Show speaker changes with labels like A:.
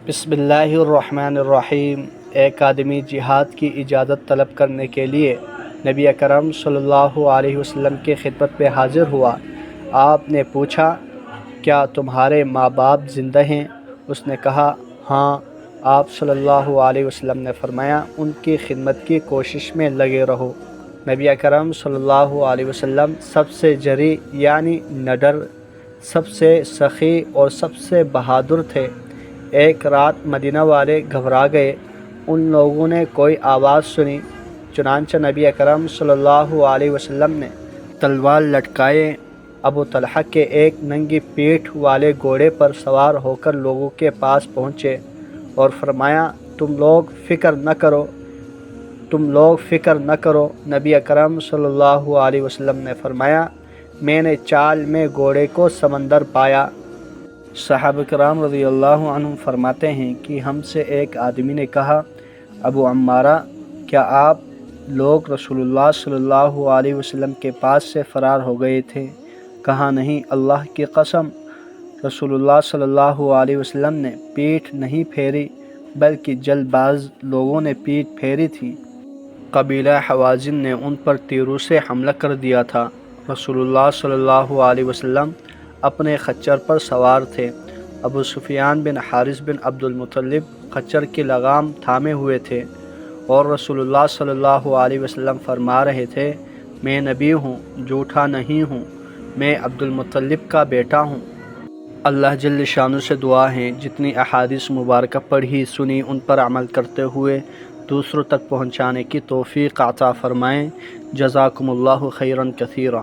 A: بسم اللہ الرحمن الرحیم۔ ایک آدمی جہاد کی اجازت طلب کرنے کے لیے نبی اکرم صلی اللہ علیہ وسلم کی خدمت میں حاضر ہوا۔ آپ نے پوچھا، کیا تمہارے ماں باپ زندہ ہیں؟ اس نے کہا، ہاں۔ آپ صلی اللہ علیہ وسلم نے فرمایا، ان کی خدمت کی کوشش میں لگے رہو۔ نبی اکرم صلی اللہ علیہ وسلم سب سے جری یعنی نڈر، سب سے سخی اور سب سے بہادر تھے۔ ایک رات مدینہ والے گھبرا گئے۔ ان لوگوں نے کوئی آواز سنی، چنانچہ نبی اکرم صلی اللہ علیہ وسلم نے تلوار لٹکائے ابو طلحہ کے ایک ننگی پیٹھ والے گھوڑے پر سوار ہو کر لوگوں کے پاس پہنچے اور فرمایا، تم لوگ فکر نہ کرو۔ نبی اکرم صلی اللہ علیہ وسلم نے فرمایا، میں نے چال میں گھوڑے کو سمندر پایا۔ صحابہ کرام رضی اللہ عنہم فرماتے ہیں کہ ہم سے ایک آدمی نے کہا، ابو عمارہ، کیا آپ لوگ رسول اللہ صلی اللہ علیہ وسلم کے پاس سے فرار ہو گئے تھے؟ کہا، نہیں، اللہ کی قسم، رسول اللہ صلی اللہ علیہ وسلم نے پیٹھ نہیں پھیری بلکہ جلد باز لوگوں نے پیٹھ پھیری تھی۔ قبیلہ حوازن نے ان پر تیروں سے حملہ کر دیا تھا۔ رسول اللہ صلی اللہ علیہ وسلم اپنے خچر پر سوار تھے۔ ابو سفیان بن حارث بن عبد المطلب خچر کی لگام تھامے ہوئے تھے اور رسول اللہ صلی اللہ علیہ وسلم فرما رہے تھے، میں نبی ہوں، جھوٹا نہیں ہوں، میں عبد المطلب کا بیٹا ہوں۔ اللہ جل شانہ سے دعا ہے، جتنی احادیث مبارکہ پڑھی سنی ان پر عمل کرتے ہوئے دوسروں تک پہنچانے کی توفیق عطا فرمائیں۔ جزاکم اللہ خیرا کثیرا۔